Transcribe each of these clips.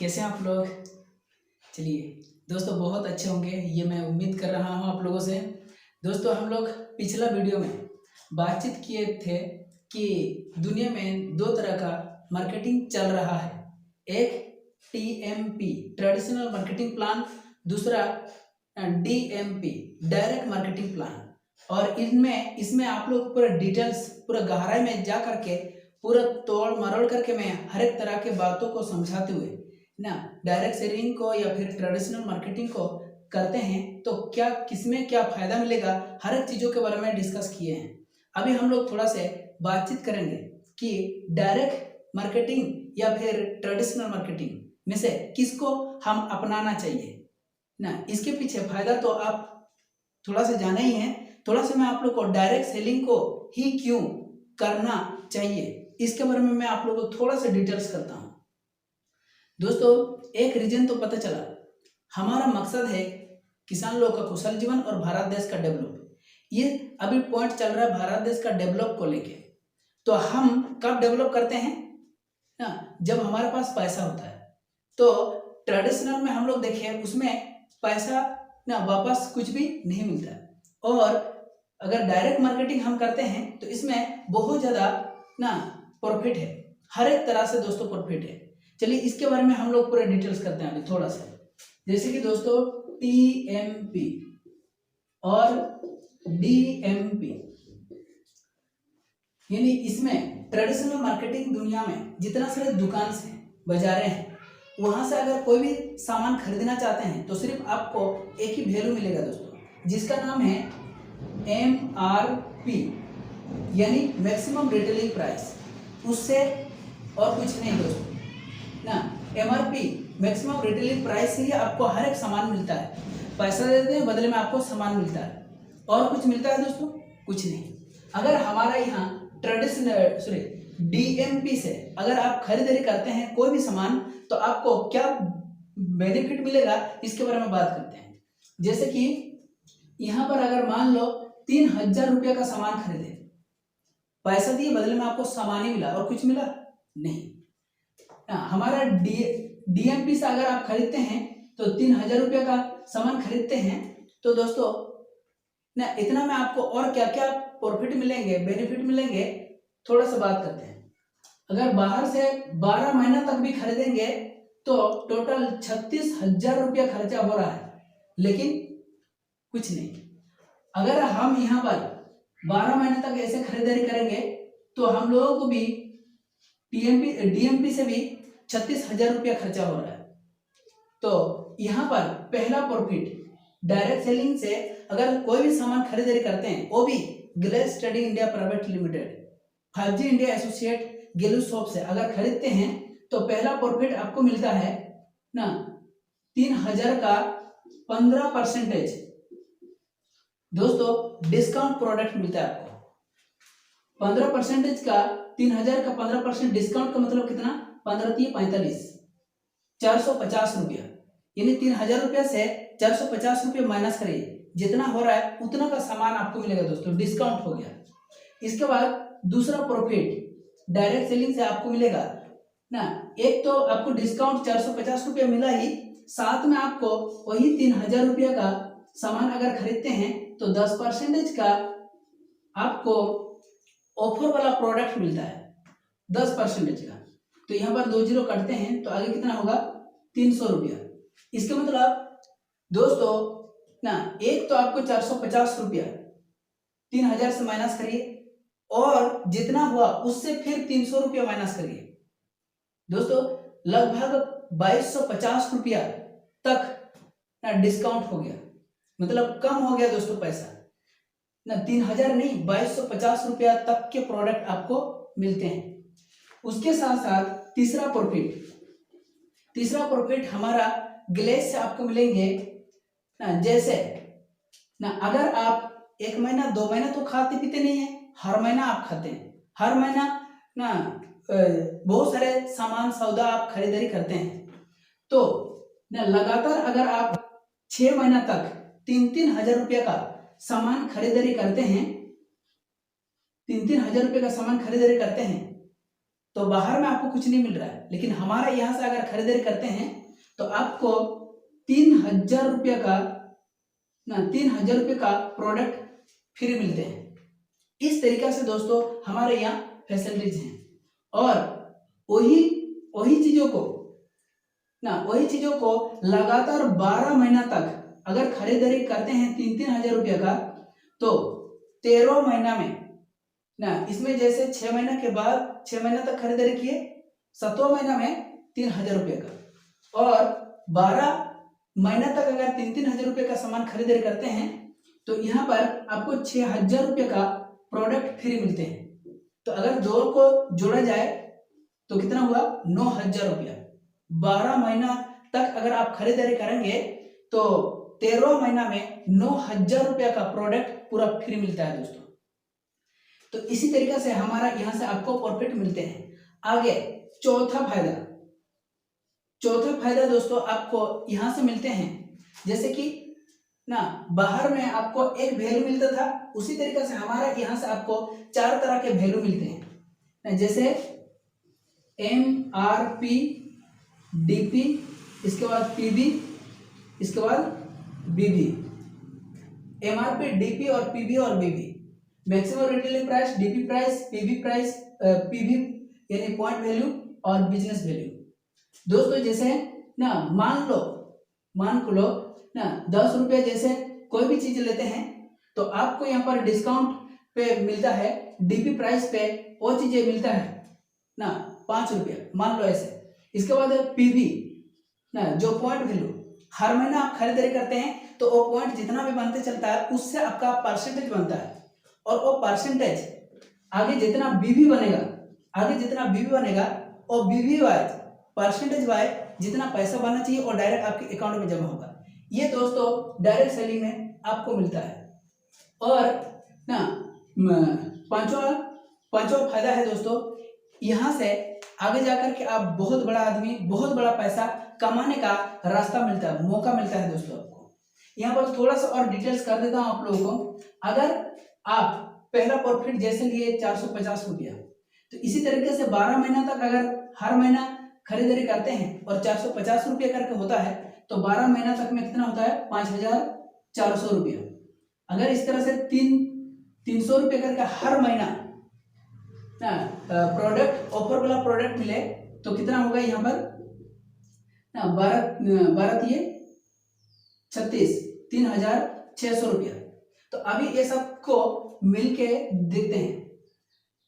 कैसे हैं आप लोग। चलिए दोस्तों, बहुत अच्छे होंगे ये मैं उम्मीद कर रहा हूँ आप लोगों से। दोस्तों, हम लोग पिछला वीडियो में बातचीत किए थे कि दुनिया में दो तरह का मार्केटिंग चल रहा है। एक TMP ट्रेडिशनल मार्केटिंग प्लान, दूसरा DMP डायरेक्ट मार्केटिंग प्लान। और इसमें आप लोग पूरा डिटेल्स, पूरा गहराई में जा करके पूरा तोड़ मरोड़ करके मैं हर एक तरह के बातों को समझाते हुए ना डायरेक्ट सेलिंग को या फिर ट्रेडिशनल मार्केटिंग को करते हैं तो क्या किसमें क्या फायदा मिलेगा, हर एक चीज़ों के बारे में डिस्कस किए हैं। अभी हम लोग थोड़ा से बातचीत करेंगे कि डायरेक्ट मार्केटिंग या फिर ट्रेडिशनल मार्केटिंग में से किसको हम अपनाना चाहिए ना। इसके पीछे फायदा तो आप थोड़ा सा जाना ही है। थोड़ा सा मैं आप लोग को डायरेक्ट सेलिंग को ही क्यों करना चाहिए इसके बारे में मैं आप लोगों को थोड़ा सा डिटेल्स करता हूँ। दोस्तों, एक रीजन तो पता चला, हमारा मकसद है किसान लोगों का कुशल जीवन और भारत देश का डेवलप। ये अभी पॉइंट चल रहा है भारत देश का डेवलप को लेके। तो हम कब डेवलप करते हैं ना, जब हमारे पास पैसा होता है। तो ट्रेडिशनल में हम लोग देखें उसमें पैसा ना वापस कुछ भी नहीं मिलता, और अगर डायरेक्ट मार्केटिंग हम करते हैं तो इसमें बहुत ज़्यादा ना प्रॉफिट है, हर एक तरह से दोस्तों प्रॉफिट है। चलिए इसके बारे में हम लोग पूरा डिटेल्स करते हैं अभी थोड़ा सा। जैसे कि दोस्तों TMP और DMP, यानी इसमें ट्रेडिशनल मार्केटिंग दुनिया में जितना सारे दुकान हैं, बाजारें हैं, वहां से अगर कोई भी सामान खरीदना चाहते हैं तो सिर्फ आपको एक ही वैल्यू मिलेगा दोस्तों, जिसका नाम है MRP, यानी मैक्सिमम रिटेलिंग प्राइस। उससे और कुछ नहीं दोस्तों ना। MRP मैक्सिमम रिटेलिंग प्राइस से ही आपको हर एक सामान मिलता है। पैसा देते हैं, बदले में आपको सामान मिलता है, और कुछ मिलता है दोस्तों? कुछ नहीं। अगर हमारा यहाँ DMP से अगर आप खरीदारी करते हैं कोई भी सामान तो आपको क्या बेनिफिट मिलेगा इसके बारे में बात करते हैं। जैसे कि यहाँ पर अगर मान लो 3000 रुपये का सामान खरीदे, पैसा दिए, बदले में आपको सामान ही मिला और कुछ मिला नहीं। हमारा DMP से अगर आप खरीदते हैं तो 3000 रुपये का सामान खरीदते हैं तो दोस्तों ना इतना में आपको और क्या क्या प्रॉफिट मिलेंगे, बेनिफिट मिलेंगे, थोड़ा सा बात करते हैं। अगर बाहर से 12 महीना तक भी खरीदेंगे तो टोटल 36,000 रुपया खर्चा हो रहा है, लेकिन कुछ नहीं। अगर हम यहाँ पर 12 महीने तक ऐसे खरीदारी करेंगे तो हम लोगों को भी DMP से भी 36,000 रुपया खर्चा हो रहा है। तो यहाँ पर पहला प्रॉफिट डायरेक्ट सेलिंग से अगर कोई भी सामान खरीदारी करते हैं, वो भी glace trading India private limited 5G India associate गेलू शॉप से अगर खरीदते हैं तो पहला प्रॉफिट आपको मिलता है ना 3000 का 15% दोस्तों डिस्काउंट प्रोडक्ट मिलता है आपको। 15% का 3000 का 15% डिस्काउंट का मतलब कितना? 15×3 = 45, 450 रुपया, यानी 3000 रुपया से 450 रुपये माइनस करिए, जितना हो रहा है उतना का सामान आपको मिलेगा दोस्तों, डिस्काउंट हो गया। इसके बाद दूसरा प्रॉफिट डायरेक्ट सेलिंग से आपको मिलेगा ना, एक तो आपको डिस्काउंट 450 रुपया मिला ही, साथ में आपको वही 3000 रुपया का सामान अगर खरीदते हैं तो 10% का आपको ऑफर वाला प्रोडक्ट मिलता है, 10% का। तो यहाँ पर 2 जीरो काटते हैं तो आगे कितना होगा? 300 रुपया। इसका मतलब दोस्तों ना, एक तो आपको 450 रुपया 3000 से माइनस करिए, और जितना हुआ उससे फिर 300 रुपया माइनस करिए दोस्तों, लगभग 2250 रुपया तक ना डिस्काउंट हो गया, मतलब कम हो गया दोस्तों पैसा ना। 3000 नहीं, 2250 रुपया तक के प्रोडक्ट आपको मिलते हैं। उसके साथ साथ तीसरा प्रॉफिट हमारा ग्लेस से आपको मिलेंगे ना। जैसे ना अगर आप 1 महीना 2 महीना तो खाते पीते नहीं है, हर महीना आप खाते हैं, हर महीना ना बहुत सारे सामान सौदा आप खरीदारी करते हैं, तो ना लगातार अगर आप 6 महीना तक 3-3 हजार रुपये का सामान खरीदारी करते हैं, 3-3 हजार रुपये का सामान खरीदारी करते हैं तो बाहर में आपको कुछ नहीं मिल रहा है, लेकिन हमारे यहाँ से अगर खरीदारी करते हैं तो आपको 3000 रुपये का 3000 रुपये का प्रोडक्ट फ्री मिलते हैं। इस तरीका से दोस्तों हमारे यहाँ फैसिलिटीज हैं। और वही वही चीजों को लगातार 12 महीना तक अगर खरीदारी करते हैं 3-3000 रुपये का, तो 13 महीना में इसमें जैसे 6 महीना के बाद 6 महीना तक खरीदारी किए, 7वां महीना में 3000 रुपये का, और 12 महीना तक अगर 3-3000 रुपये का सामान खरीदारी करते हैं तो यहाँ पर आपको 6000 रुपये का प्रोडक्ट फ्री मिलते हैं। तो अगर दो को जोड़ा जाए तो कितना हुआ, 9000 रुपया। 12 महीना तक अगर आप खरीदारी करेंगे तो 13 महीना में 9000 रुपया का प्रोडक्ट पूरा फ्री मिलता है दोस्तों। तो इसी तरीके से हमारा यहाँ से आपको प्रॉफिट मिलते हैं। आगे चौथा फायदा दोस्तों आपको यहाँ से मिलते हैं, जैसे कि बाहर में आपको एक वैल्यू मिलता था, उसी तरीके से हमारा यहाँ से आपको 4 तरह के वैल्यू मिलते हैं, जैसे MRP, DP, इसके बाद PB, इसके बाद BB। MRP, DP और PB और BB, maximum retailing price, DP price, PB price, PB यानी पॉइंट वैल्यू और बिजनेस वैल्यू। दोस्तों जैसे मान लो 10 रुपये जैसे कोई भी चीज लेते हैं तो आपको यहाँ पर डिस्काउंट पे मिलता है, DP प्राइस पे वो चीजें मिलता है 5 रुपये, मान लो ऐसे। इसके बाद PB जो पॉइंट वैल्यू, हर महीना आप खरीदारी करते हैं तो वो पॉइंट जितना भी बनते चलता है उससे आपका परसेंटेज बनता है, और वो परसेंटेज आगे जितना BB बनेगा और BB वाइज परसेंटेज वाइज जितना पैसा बनना चाहिए और डायरेक्ट आपके अकाउंट में जमा होगा। ये दोस्तों डायरेक्ट सेलिंग में आपको मिलता है। और पांचवा फायदा है दोस्तों, यहाँ से आगे जाकर के आप बहुत बड़ा आदमी, बहुत बड़ा पैसा कमाने का रास्ता मिलता है, मौका मिलता है दोस्तों आपको। यहाँ पर थोड़ा सा और डिटेल्स कर देता हूँ आप लोगों को। अगर आप पहला प्रॉफिट जैसे लिए 450 रुपया, तो इसी तरीके से 12 महीना तक अगर हर महीना खरीदारी करते हैं और 450 रुपये करके होता है, तो 12 महीना तक में कितना होता है, 5400 रुपया। अगर इस तरह से 300 रुपये करके हर महीना प्रोडक्ट ऑफर वाला प्रोडक्ट मिले तो कितना होगा यहाँ पर 36 3600 रुपया। तो अभी ये सबको मिलके देखते हैं,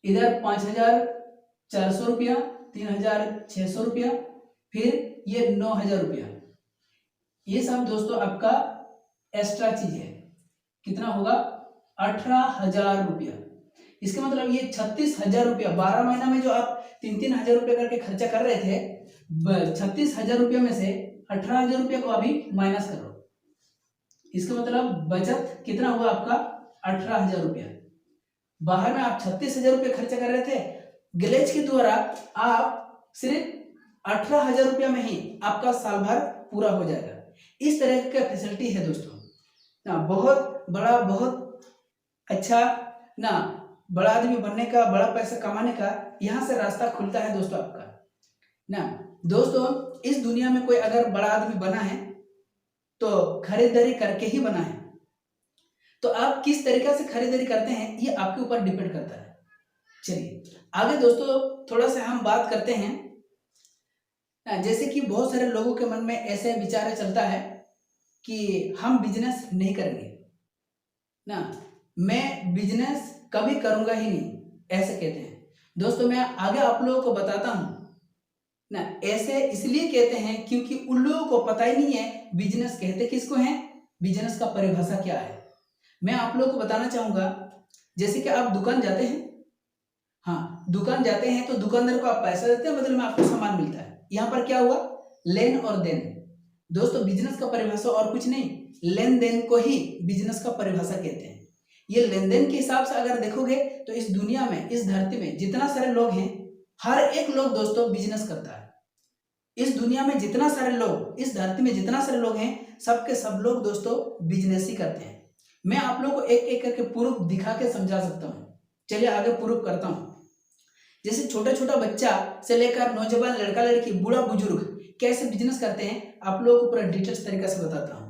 इधर 5400 रुपया, 3600 रुपया, फिर ये 9000 रुपया। ये सब दोस्तों आपका एक्स्ट्रा चीज है, कितना होगा 18000 रुपया। इसका मतलब ये 36000 रुपया 12 महीना में जो आप 3-3000 रुपया करके खर्चा कर रहे थे, 36000 रुपया में से 18000 रुपया को अभी माइनस करो। इसका मतलब बचत कितना हुआ आपका 18000 रुपया। बाहर में आप 36000 रुपया खर्चा कर रहे थे, ग्लेज के द्वारा आप सिर्फ 18000 रुपया में ही आपका साल भर पूरा हो जाएगा। इस तरह का फैसिलिटी है दोस्तों। बहुत बड़ा, बहुत अच्छा बड़ा आदमी बनने का, बड़ा पैसा कमाने का यहाँ से रास्ता खुलता है दोस्तों आपका। दोस्तों इस दुनिया में कोई अगर बड़ा आदमी बना है तो खरीदारी करके ही बना है। तो आप किस तरीके से खरीदारी करते हैं ये आपके ऊपर डिपेंड करता है। चलिए आगे दोस्तों थोड़ा सा हम बात करते हैं। जैसे कि बहुत सारे लोगों के मन में ऐसे विचार चलता है कि हम बिजनेस नहीं करेंगे, मैं बिजनेस कभी करूंगा ही नहीं, ऐसे कहते हैं। दोस्तों मैं आगे आप लोगों को बताता हूं ऐसे इसलिए कहते हैं क्योंकि उन लोगों को पता ही नहीं है बिजनेस कहते किसको है, बिजनेस का परिभाषा क्या है। मैं आप लोगों को बताना चाहूंगा, जैसे कि आप दुकान जाते हैं, दुकान जाते हैं तो दुकानदार को आप पैसा देते हैं, बदले में आपको सामान मिलता है। यहाँ पर क्या हुआ, लेन और देन। दोस्तों बिजनेस का परिभाषा और कुछ नहीं, लेन देन को ही बिजनेस का परिभाषा कहते हैं। ये लेन देन के हिसाब से अगर देखोगे तो इस दुनिया में, इस धरती में जितना सारे लोग हैं, हर एक लोग दोस्तों बिजनेस करता है। इस दुनिया में जितना सारे लोग, इस धरती में जितना सारे लोग हैं, सबके सब लोग दोस्तों बिजनेस ही करते हैं। मैं आप लोगों को एक एक करके प्रूफ दिखा के समझा सकता हूँ। चलिए आगे प्रूफ करता हूँ। जैसे छोटा छोटा बच्चा से लेकर नौजवान लड़का लड़की बूढ़ा बुजुर्ग कैसे बिजनेस करते हैं, आप लोगों को पूरा डिटेल्स तरीके से बताता हूँ।